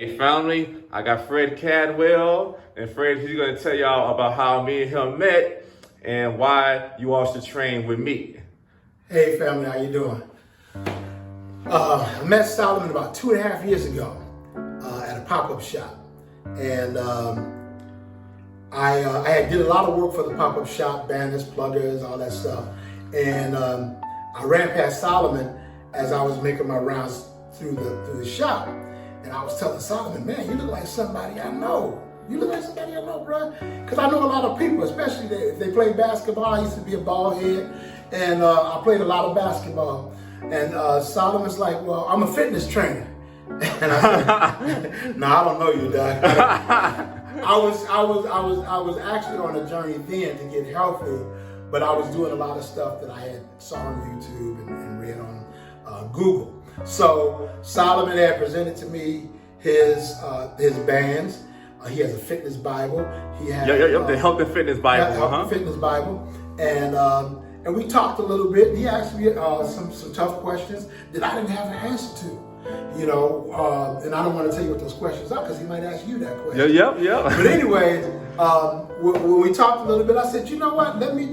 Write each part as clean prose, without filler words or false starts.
Hey family, I got Fred Caldwell, and Fred, he's gonna tell y'all about how me and him met and why you all should train with me. Hey family, how you doing? I met Solomon about 2.5 years ago at a pop-up shop, and I did a lot of work for the pop-up shop, banners, pluggers, all that stuff, and I ran past Solomon as I was making my rounds through the shop, and I was telling Solomon, man, you look like somebody I know. You look like somebody I know, bro. Because I know a lot of people, especially if they play basketball. I used to be a ball head, and I played a lot of basketball. And Solomon's like, well, I'm a fitness trainer. And I said, no, I don't know you, Doc. I was actually on a journey then to get healthy, but I was doing a lot of stuff that I had saw on YouTube and read on Google. So Solomon had presented to me his bands. He has a fitness Bible. He has the Health and Fitness Bible. Health and Fitness Bible, and we talked a little bit. He asked me some tough questions that I didn't have an answer to. You know, and I don't want to tell you what those questions are because he might ask you that question. Yeah. But anyway, when we talked a little bit, I said, you know what? Let me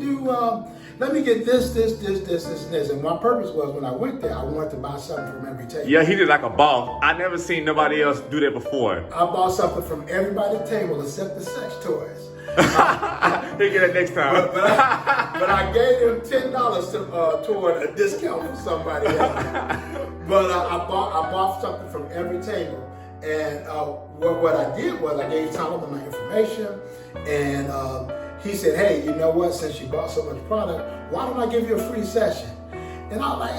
get this. And my purpose was when I went there, I wanted to buy something from every table. Yeah, he did like a boss. I never seen nobody else do that before. I bought something from everybody's table except the sex toys. He'll get it next time. But I gave him $10 toward a discount for somebody else. But I bought something from every table. And what I did was I gave Solomon my information, and he said, hey, you know what, since you bought so much product, why don't I give you a free session? And I was like,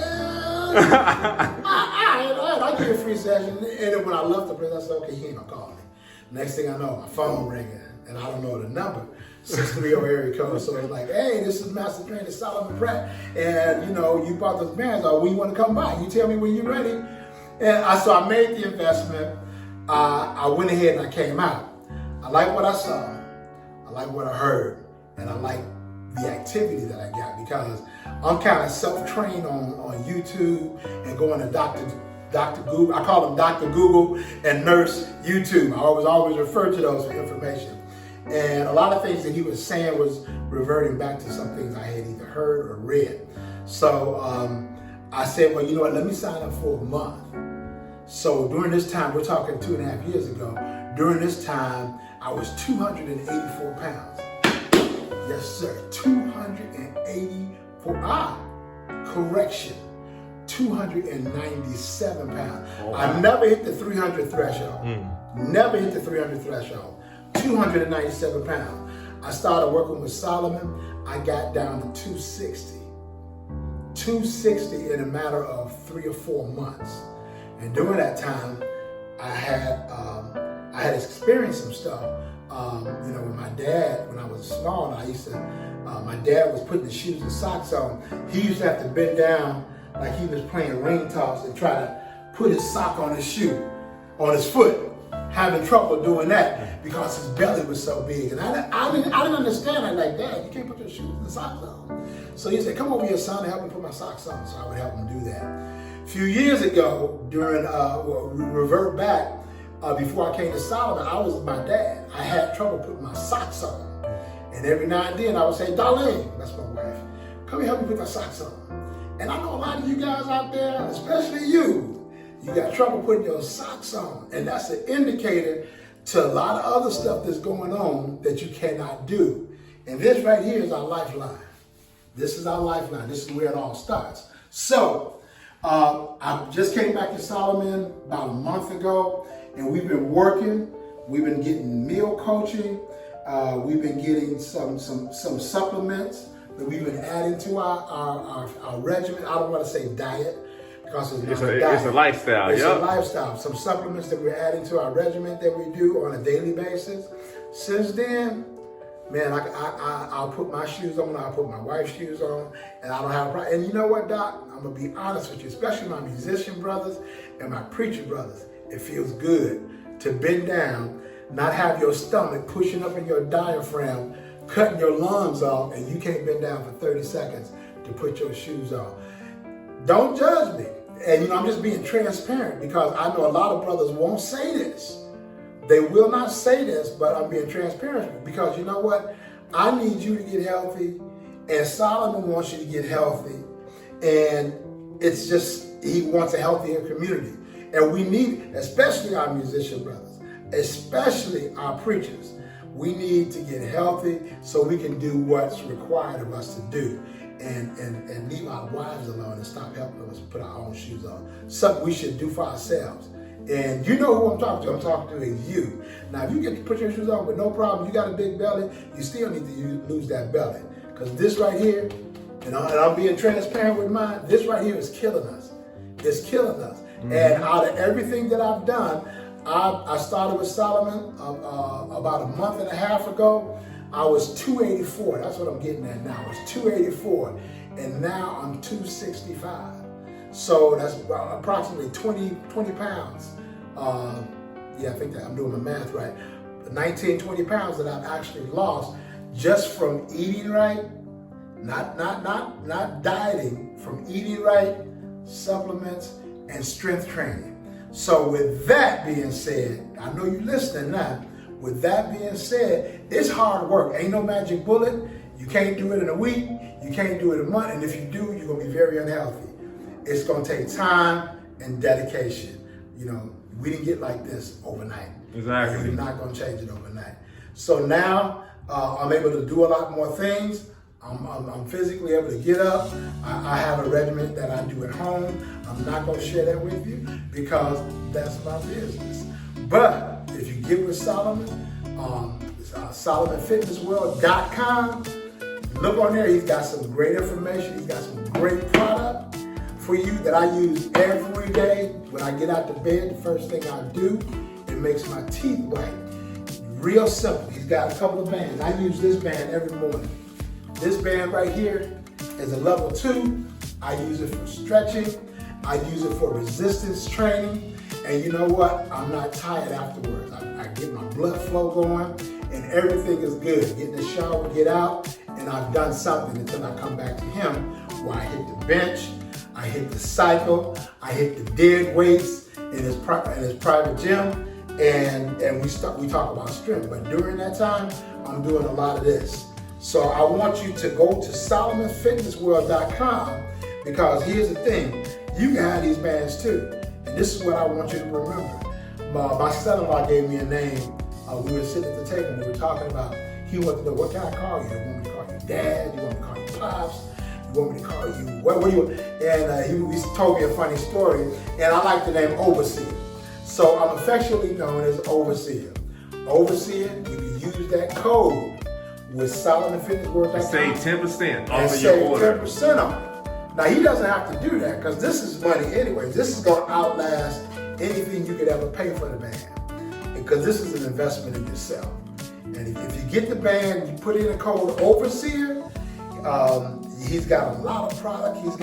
I'll give you a free session. And then when I left the place, I said, okay, he ain't gonna call me. Next thing I know, my phone ringing, and I don't know the number, 630 area code. So it's like, hey, this is Master Trainer Solomon Pratt, and you know, you bought those bands, when you want to come by, you tell me when you're ready. And so I made the investment. I went ahead and I came out. I like what I saw. I like what I heard, and I like the activity that I got because I'm kind of self-trained on YouTube and going to Dr. Google. I call him Dr. Google and Nurse YouTube. I always refer to those for information. And a lot of things that he was saying was reverting back to some things I had either heard or read. So I said, well, you know what, let me sign up for a month. So during this time, we're talking 2.5 years ago, during this time, I was 284 pounds. Yes, sir, 284, correction, 297 pounds. Oh, wow. I never hit the 300 threshold. Never hit the 300 threshold. 297 pounds. I started working with Solomon. I got down to 260. 260 in a matter of 3 or 4 months. And during that time, I had experienced some stuff. You know, with my dad, when I was small, my dad was putting the shoes and socks on. He used to have to bend down like he was playing ring toss and try to put his sock on his shoe, on his foot, having trouble doing that because his belly was so big. And I didn't understand. I'm like, Dad, you can't put your shoes and socks on. So he said, come over here, son, and help me put my socks on. So I would help him do that. A few years ago, during, revert back, before I came to Solomon, I was with my dad. I had trouble putting my socks on. And every now and then I would say, Darlene, that's my wife, come here, help me put my socks on. And I know a lot of you guys out there, especially you got trouble putting your socks on. And that's an indicator to a lot of other stuff that's going on that you cannot do. And this right here is our lifeline. This is our lifeline. This is where it all starts. So, I just came back to Solomon about a month ago, and we've been working. We've been getting meal coaching. We've been getting some supplements that we've been adding to our regimen. I don't want to say diet because it's not a diet. It's a lifestyle. It's a lifestyle. Some supplements that we're adding to our regimen that we do on a daily basis. Since then, man, I'll put my shoes on, I'll put my wife's shoes on, and I don't have a problem. And you know what, Doc? I'm going to be honest with you, especially my musician brothers and my preacher brothers. It feels good to bend down, not have your stomach pushing up in your diaphragm, cutting your lungs off, and you can't bend down for 30 seconds to put your shoes on. Don't judge me. And you know, I'm just being transparent because I know a lot of brothers won't say this. They will not say this, but I'm being transparent because you know what? I need you to get healthy, and Solomon wants you to get healthy, and it's just, he wants a healthier community. And we need, especially our musician brothers, especially our preachers, we need to get healthy so we can do what's required of us to do and leave our wives alone and stop helping us put our own shoes on. Something we should do for ourselves. And you know who I'm talking to. I'm talking to you. Now, if you get to put your shoes on with no problem, you got a big belly, you still need to lose that belly. Because this right here, and I'm being transparent with mine, this right here is killing us. It's killing us. Mm-hmm. And out of everything that I've done, I started with Solomon about a month and a half ago. I was 284. That's what I'm getting at now. I was 284. And now I'm 265. So that's approximately 20 pounds. Yeah, I think that I'm doing my math right. 19, 20 pounds that I've actually lost just from eating right, not dieting, from eating right, supplements, and strength training. So with that being said, I know you're listening now. With that being said, it's hard work. Ain't no magic bullet. You can't do it in a week. You can't do it in a month. And if you do, you're going to be very unhealthy. It's going to take time and dedication. You know, we didn't get like this overnight. Exactly. And we're not going to change it overnight. So now I'm able to do a lot more things. I'm physically able to get up. I have a regimen that I do at home. I'm not going to share that with you because that's my business. But if you get with Solomon, SolomonFitnessWorld.com, look on there. He's got some great information. He's got some great product for you that I use every day. When I get out to bed, the first thing I do, it makes my teeth white. Real simple. He's got a couple of bands. I use this band every morning. This band right here is a level 2. I use it for stretching. I use it for resistance training. And you know what? I'm not tired afterwards. I get my blood flow going and everything is good. Get in the shower, get out, and I've done something until I come back to him where I hit the bench, I hit the cycle, I hit the dead weights in his private gym, and we talk about strength. But during that time, I'm doing a lot of this. So I want you to go to SolomonFitnessWorld.com because here's the thing, you can have these bands too. And this is what I want you to remember. My son-in-law gave me a name. We were sitting at the table and we were talking about, he wanted to know, what can I call you? You want me to call you Dad? You want me to call you Pops? You want me to call you, what do you want? And he told me a funny story, and I like the name Overseer. So I'm affectionately known as Overseer. Overseer, you can use that code with SolomonFitnessWorld.com. Save 10% off and of your order. Save 10% off. Now, he doesn't have to do that because this is money anyway. This is going to outlast anything you could ever pay for the band because this is an investment in yourself. And if you get the band, you put in a code Overseer, he's got a lot of product. He's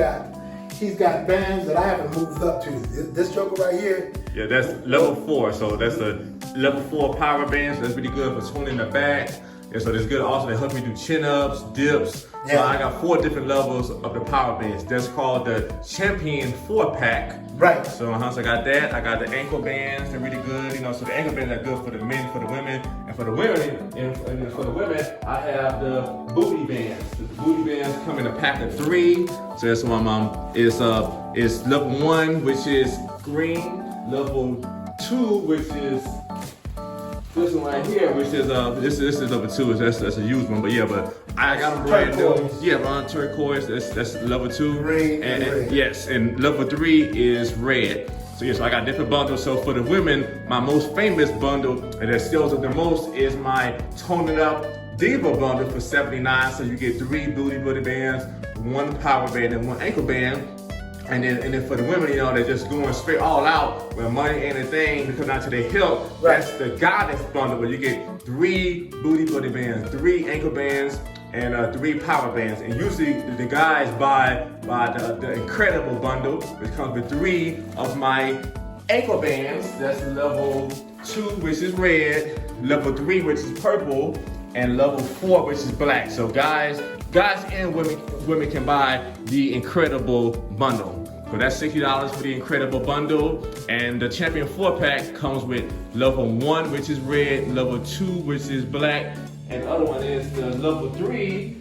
got bands that I haven't moved up to. This joker right here. Yeah, that's level 4. So that's a level 4 power band. So that's really good for tuning the back. And so it's good also to help me do chin-ups, dips. Yeah. So I got 4 different levels of the power bands. That's called the Champion 4-pack. Right. So, so I got that. I got the ankle bands. They're really good. You know, so the ankle bands are good for the men, for the women, and for the women. And for the women, I have the booty bands. The booty bands come in a pack of 3. So that's why it's level 1, which is green. Level 2, which is this one right here, which is this is level 2. That's a used one, but yeah, but I got them brand new. Yeah, Ron turquoise. That's level 2. Green and red. Yes, and level 3 is red. So yeah, so I got different bundles. So for the women, my most famous bundle and that sells the most is my Tone It Up Diva bundle for $79. So you get 3 booty bands, 1 power band, and 1 ankle band. And then for the women, you know, they're just going straight all out where money ain't a thing because not to their health. Right. That's the goddess bundle where you get 3 booty bands, 3 ankle bands, and 3 power bands. And usually the guys buy the incredible bundle, which comes with 3 of my ankle bands. That's level 2, which is red, level 3, which is purple, and level 4, which is black. So guys and women can buy the incredible bundle. So that's $60 for the incredible bundle. And the Champion 4-pack comes with level 1, which is red, level 2, which is black, and the other one is the level 3.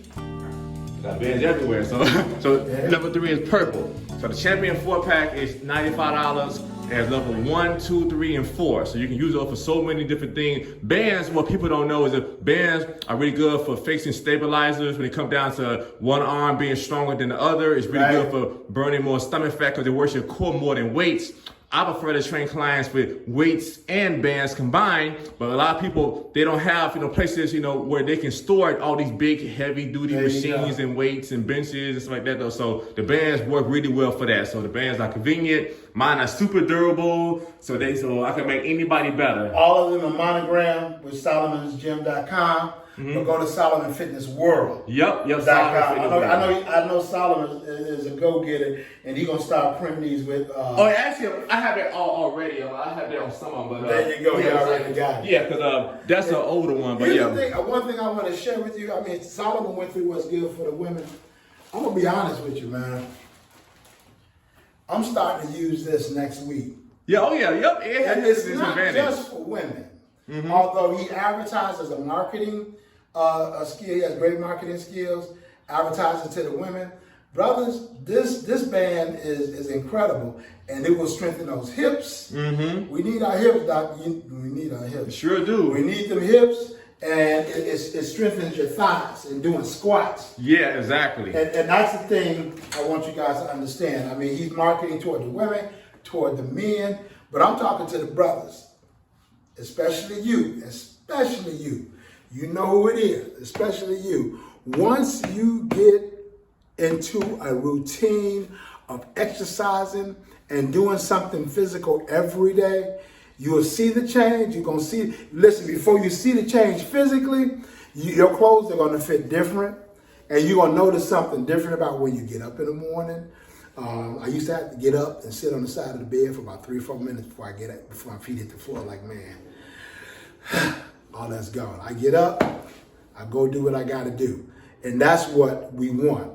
Got bands everywhere, so level 3 is purple. So the Champion 4-pack is $95. It has level 1, 2, 3, and 4. So you can use it for so many different things. Bands, what people don't know is that bands are really good for fixing stabilizers. When it comes down to one arm being stronger than the other, it's really good for burning more stomach fat because it works your core more than weights. I prefer to train clients with weights and bands combined, but a lot of people, they don't have, places, where they can store all these big, heavy-duty machines and weights and benches and stuff like that, though. So the bands work really well for that. So the bands are convenient. Mine are super durable, so I can make anybody better. All of them are monogrammed with solomonsgym.com. But go to Solomon Fitness World. Yep. I know Solomon is a go-getter, and he's gonna start printing these with. Actually, I have it already. I have that on some of them, but there you go. You already got it. Yeah, because that's an older one. But Here's the thing. One thing I want to share with you. I mean, Solomon went through what's good for the women. I'm gonna be honest with you, man. I'm starting to use this next week. Yeah. Yep. It's not just for women. Although he advertises a marketing skill, he has great marketing skills, advertising to the women. Brothers, this band is incredible, and it will strengthen those hips. We need our hips, Doc. We need our hips. Sure do. We need them hips, and it strengthens your thighs in doing squats. Yeah, exactly. And that's the thing I want you guys to understand. I mean, he's marketing toward the women, toward the men, but I'm talking to the brothers, especially you. You know who it is, especially you. Once you get into a routine of exercising and doing something physical every day, you will see the change. You're going to see, listen, before you see the change physically, your clothes are going to fit different, and you're going to notice something different about when you get up in the morning. I used to have to get up and sit on the side of the bed for about 3 or 4 minutes before my feet hit the floor, like, man, all that's gone. I get up, I go do what I got to do. And that's what we want.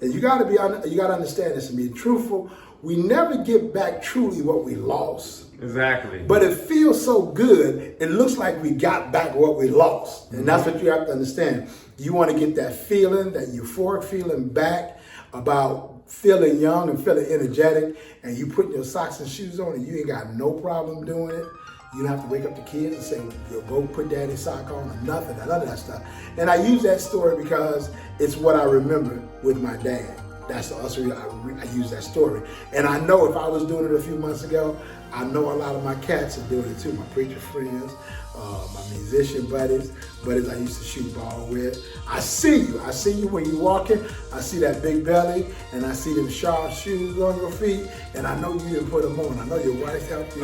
And you got to understand this and be truthful. We never get back truly what we lost. Exactly. But it feels so good, it looks like we got back what we lost. And that's what you have to understand. You want to get that feeling, that euphoric feeling back about feeling young and feeling energetic, and you put your socks and shoes on and you ain't got no problem doing it. You don't have to wake up the kids and say, go put daddy's sock on or nothing, none of that stuff. And I use that story because it's what I remember with my dad. That's the reason I use that story. And I know if I was doing it a few months ago, I know a lot of my cats are doing it too. My preacher friends, my musician buddies I used to shoot ball with. I see you when you're walking. I see that big belly, and I see them sharp shoes on your feet, and I know you didn't put them on. I know your wife helped you.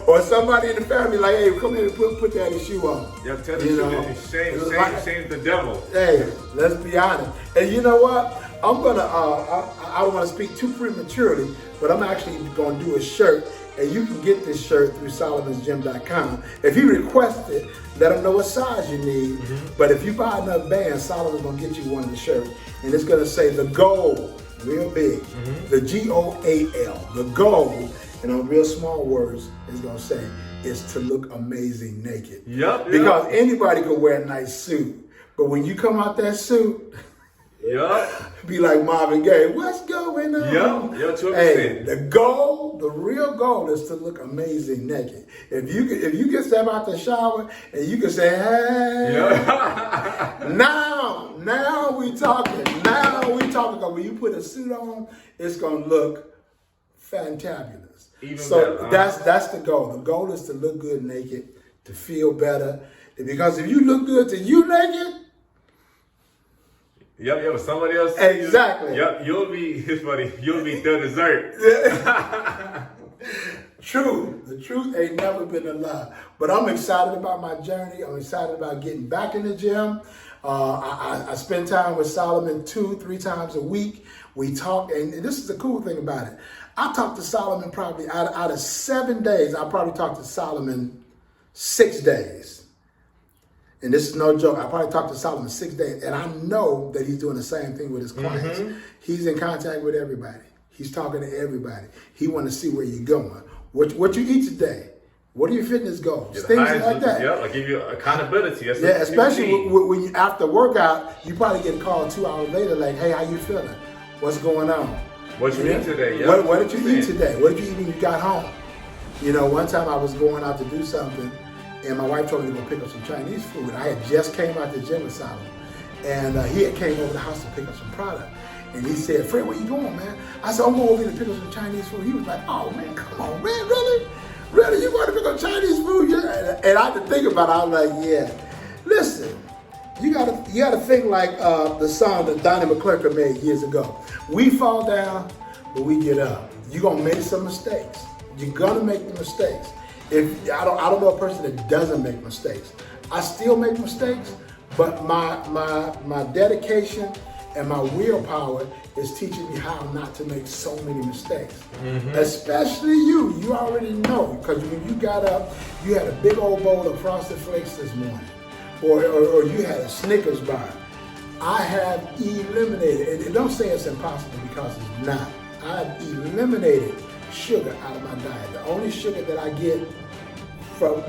or somebody in the family like, hey, come here and put daddy's shoe on. Yep, tell the shame the devil. Hey, let's be honest. And you know what? I'm gonna, I don't want to speak too prematurely, but I'm actually going to do a shirt, and you can get this shirt through solomonsgym.com. If you request it, let them know what size you need. But if you buy enough bands, Solomon's going to get you one of the shirts, and it's going to say the goal, real big, the GOAL, the goal, and on real small words, it's going to say, is to look amazing naked. Because anybody can wear a nice suit, but when you come out that suit, be like Marvin Gaye, what's going on? Hey, the real goal is to look amazing naked. If you can step out the shower and you can say, hey, now we talking. Because when you put a suit on, it's gonna look fantabulous. That's the goal. The goal is to look good naked, to feel better. Because if you look good to you naked, somebody else. Exactly. You'll be the dessert. True. The truth ain't never been a lie. But I'm excited about my journey. I'm excited about getting back in the gym. I spend time with Solomon 2-3 times a week. We talk, and this is the cool thing about it. I talk to Solomon probably out of 7 days. I probably talk to Solomon 6 days. And this is no joke. I probably talked to Solomon 6 days, and I know that he's doing the same thing with his clients. He's in contact with everybody. He's talking to everybody. He want to see where you're going. What you eat today? What are your fitness goals? Yeah, Things like that. Yeah, like give you accountability. That's Yeah, especially when you, after workout, you probably get a call 2 hours later, like, hey, how you feeling? What's going on? What you eat today? Yeah. What did you eat today? What did you eat when you got home? You know, one time I was going out to do something, and my wife told me to go pick up some Chinese food. I had just came out the gym with Solomon, and he had came over the house to pick up some product. And he said, Fred, where you going, man? I said, I'm going over here to pick up some Chinese food. He was like, oh, man, come on, man, really? Really, you want to pick up Chinese food? Yeah. And I had to think about it. I was like, yeah. Listen, you gotta think like the song that Donnie McClurkin made years ago. We fall down, but we get up. You're gonna make some mistakes. You're gonna make the mistakes. If I don't know a person that doesn't make mistakes. I still make mistakes, but my dedication and my willpower is teaching me how not to make so many mistakes. Especially you. You already know, because when you got up, you had a big old bowl of Frosted Flakes this morning, or you had a Snickers bar. I have eliminated, and don't say it's impossible because it's not. I've eliminated sugar out of my diet. The only sugar that I get for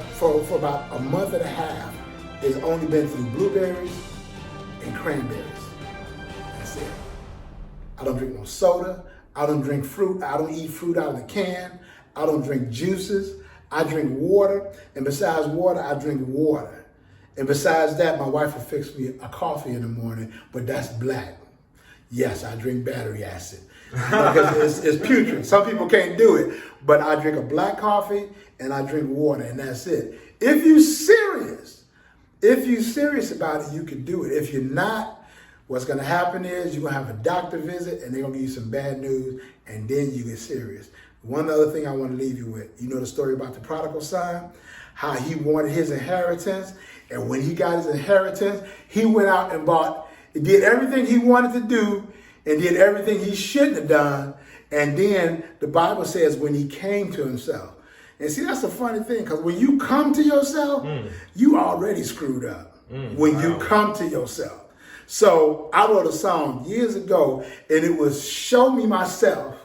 about a month and a half has only been through blueberries and cranberries. That's it. I don't drink no soda. I don't drink fruit. I don't eat fruit out of the can. I don't drink juices. I drink water. And besides water, I drink water. And besides that, my wife will fix me a coffee in the morning, but that's black. Yes, I drink battery acid because it's putrid. Some people can't do it, but I drink a black coffee and I drink water, and that's it. If you're serious about it, you can do it. If you're not, what's going to happen is you're going to have a doctor visit, and they're going to give you some bad news, and then you get serious. One other thing I want to leave you with, you know the story about the prodigal son? How he wanted his inheritance, and when he got his inheritance, he went out and did everything he wanted to do, and did everything he shouldn't have done, and then the Bible says when he came to himself. And see, that's a funny thing, because when you come to yourself, you already screwed up. When you come to yourself. So I wrote a song years ago, and it was show me myself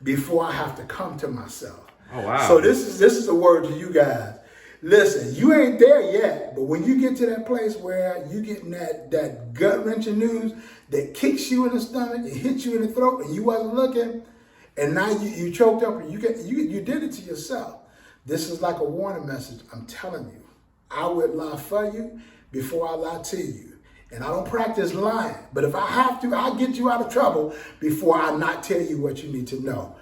before I have to come to myself. Oh, wow. So this is a word to you guys. Listen, you ain't there yet, but when you get to that place where you getting that gut-wrenching news that kicks you in the stomach and hits you in the throat and you wasn't looking, and now you choked up and you did it to yourself. This is like a warning message. I'm telling you, I would lie for you before I lie to you. And I don't practice lying, but if I have to, I'll get you out of trouble before I not tell you what you need to know.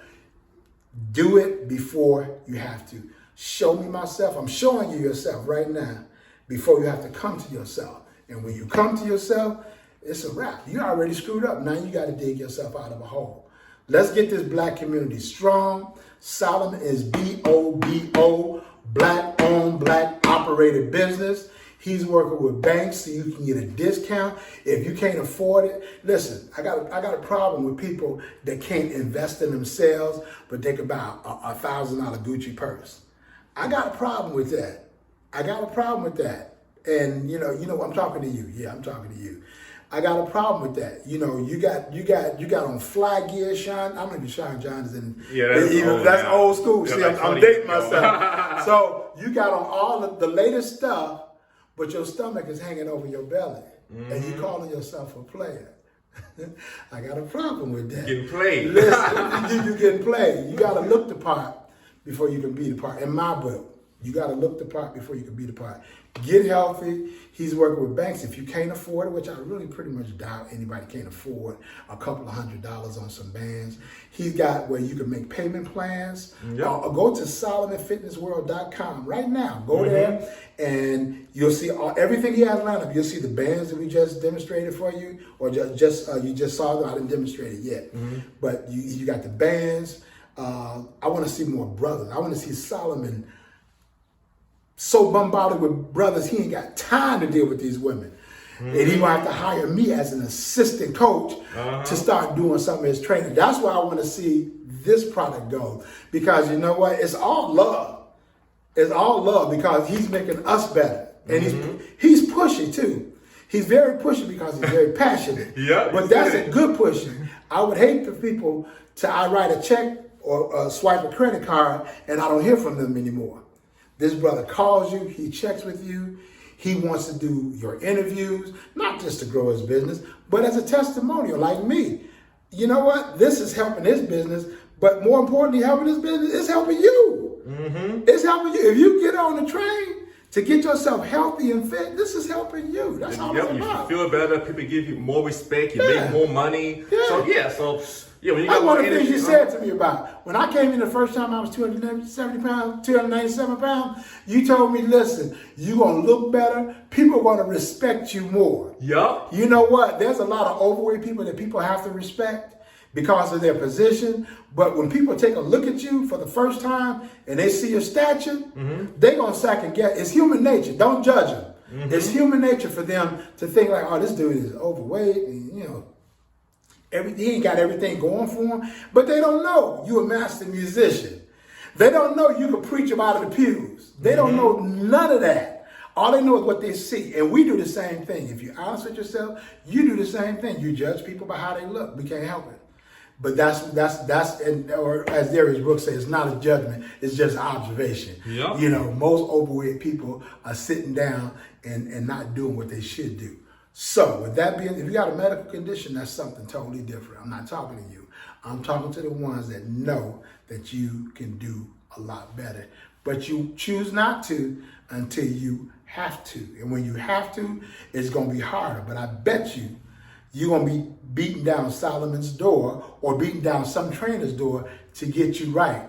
Do it before you have to. Show me myself. I'm showing you yourself right now before you have to come to yourself. And when you come to yourself, it's a wrap. You already screwed up. Now you got to dig yourself out of a hole. Let's get this black community strong. Solomon is BOBO, black owned, black operated business. He's working with banks so you can get a discount. If you can't afford it, listen, I got a problem with people that can't invest in themselves, but they can buy a $1,000 Gucci purse. I got a problem with that. And you know, I'm talking to you. Yeah, I'm talking to you. I got a problem with that. You know, you got on fly gear, Sean. I don't know if Sean John is in. Yeah, that's old school. Yeah, see, like I'm dating myself. So you got on all the latest stuff, but your stomach is hanging over your belly, and you calling yourself a player. I got a problem with that. Getting played. Listen, you getting played. You got to look the part before you can be the part. In my book, you got to look the part before you can be the part. Get healthy. He's working with banks. If you can't afford it, which I really pretty much doubt anybody can afford a couple of $100s on some bands. He's got where you can make payment plans. Yep. Go to SolomonFitnessWorld.com right now. Go there and you'll see everything he has lined up. You'll see the bands that we just demonstrated for you, or you just saw them. I didn't demonstrate it yet, but you got the bands. I want to see more brothers. I want to see Solomon so bombarded with brothers, he ain't got time to deal with these women. And he will have to hire me as an assistant coach to start doing some of his training. That's why I want to see this product go. Because you know what? It's all love. It's all love because he's making us better. And he's pushy too. He's very pushy because he's very passionate. Yeah, but that's a good pushing. I would hate for people I write a check or swipe a credit card and I don't hear from them anymore. This brother calls you, he checks with you, he wants to do your interviews, not just to grow his business, but as a testimonial like me. You know what? This is helping his business, but more importantly, helping his business is helping you. Mm-hmm. It's helping you. If you get on the train to get yourself healthy and fit, this is helping you. That's all it's about. You feel better. People give you more respect. You make more money. Yeah. So when you That's got one of the things you said to me about. When I came in the first time, I was 270 pounds, 297 pounds. You told me, listen, you're going to look better. People are going to respect you more. Yup. You know what? There's a lot of overweight people that people have to respect because of their position. But when people take a look at you for the first time and they see your stature, they're going to second guess. It's human nature. Don't judge them. It's human nature for them to think like, oh, this dude is overweight. And, you know, he ain't got everything going for him. But they don't know you're a master musician. They don't know you can preach them out of the pews. They don't know none of that. All they know is what they see. And we do the same thing. If you're honest with yourself, you do the same thing. You judge people by how they look. We can't help it. But that's or as Darius Brooks says, it's not a judgment. It's just observation. Yep. You know, most overweight people are sitting down and not doing what they should do. So with that being, if you got a medical condition, that's something totally different. I'm not talking to you. I'm talking to the ones that know that you can do a lot better. But you choose not to until you have to. And when you have to, it's going to be harder. But I bet you're going to be beating down Solomon's door or beating down some trainer's door to get you right.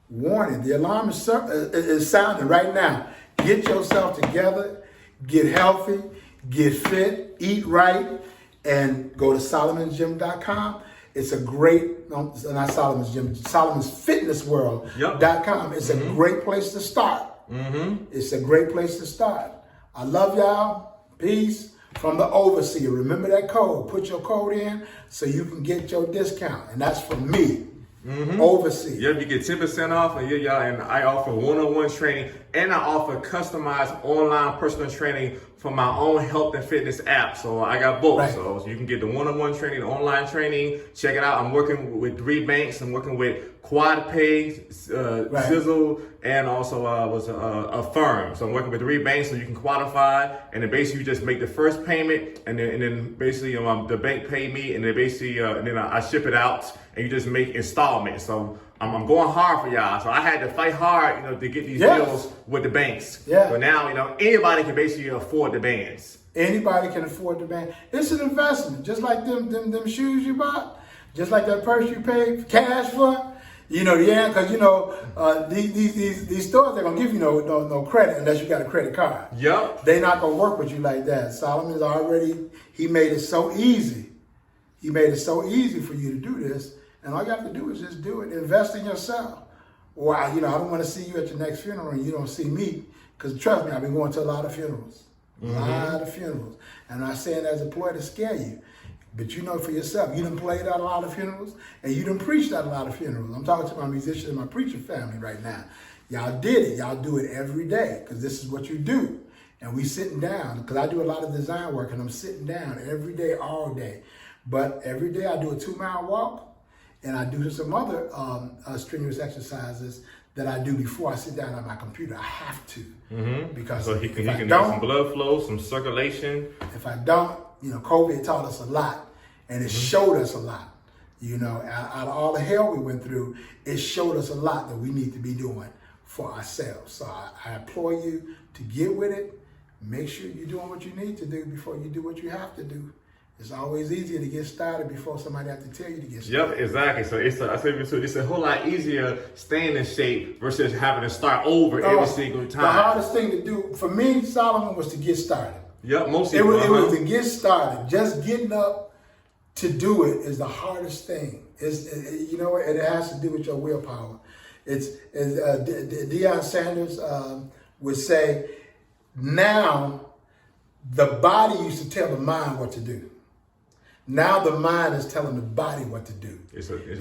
Warning, the alarm is sounding right now. Get yourself together, get healthy, get fit, eat right, and go to solomonsgym.com. It's a great, not Solomon's Gym, solomonsfitnessworld.com. It's a great place to start. It's a great place to start. I love y'all. Peace. From the overseer. Remember that code. Put your code in so you can get your discount. And that's from me. Overseer. Yep, you get 10% off, and and I offer one-on-one training, and I offer customized online personal training for my own health and fitness app. So I got both. Right. So you can get the one-on-one training, the online training. Check it out. I'm working with 3 banks. I'm working with QuadPay, Sizzle, and also a firm. So I'm working with 3 banks, so you can qualify, and then basically you just make the first payment, and then basically the bank pay me, and then basically and then I ship it out, and you just make installments. So I'm going hard for y'all. So I had to fight hard, to get these deals with the banks. Yeah. So now, anybody can basically afford the bands. Anybody can afford the band. It's an investment, just like them shoes you bought, just like that purse you paid cash for. Because these stores, they're gonna give you no credit unless you got a credit card. Yep. They're not gonna work with you like that. Solomon's he made it so easy. He made it so easy for you to do this, and all you have to do is just do it. Invest in yourself. Or I don't want to see you at your next funeral and you don't see me, because trust me, I've been going to a lot of funerals. A lot of funerals. And I'm not saying that as a ploy to scare you. But you know for yourself, you done played at a lot of funerals, and you done preached at a lot of funerals. I'm talking to my musician and my preacher family right now. Y'all did it. Y'all do it every day, because this is what you do. And we sitting down, because I do a lot of design work, and I'm sitting down every day, all day. But every day I do a 2-mile walk, and I do some other strenuous exercises that I do before I sit down at my computer. I have to. Because so he can get some blood flow, some circulation. If I don't, COVID taught us a lot. And it showed us a lot. Out of all the hell we went through, it showed us a lot that we need to be doing for ourselves. So I implore you to get with it. Make sure you're doing what you need to do before you do what you have to do. It's always easier to get started before somebody has to tell you to get started. Yep, exactly. So it's a whole lot easier staying in shape versus having to start over every single time. The hardest thing to do for me, Solomon, was to get started. Yep, it was to get started. Just getting up to do it is the hardest thing. It has to do with your willpower. Deion Sanders would say, now the body used to tell the mind what to do. Now the mind is telling the body what to do.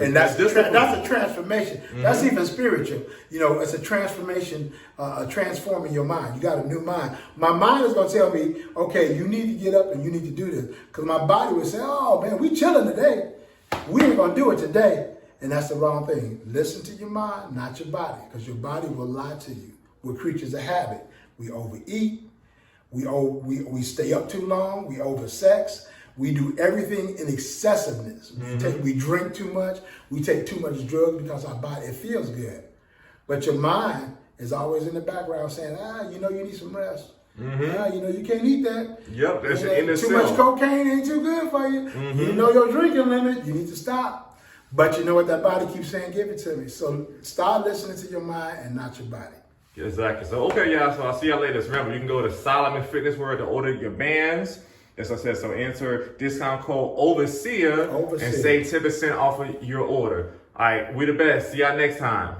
And that's a transformation. That's even spiritual. You know, it's a transformation, transforming your mind. You got a new mind. My mind is going to tell me, okay, you need to get up and you need to do this. Because my body would say, oh, man, we chilling today. We ain't going to do it today. And that's the wrong thing. Listen to your mind, not your body. Because your body will lie to you. We're creatures of habit. We overeat. We stay up too long. We oversex. We do everything in excessiveness. We drink too much. We take too much drugs because our body, it feels good. But your mind is always in the background saying, you know, you need some rest. You know, you can't eat that. Yep, that's in too much cocaine ain't too good for you. You know your drinking limit. You need to stop. But you know what that body keeps saying? Give it to me. So start listening to your mind and not your body. Exactly. So, okay, y'all. So I'll see y'all later. Remember, you can go to Solomon Fitness World to order your bands. As I said, so enter discount code Overseer. And save 10% off of your order. All right, we the best. See y'all next time.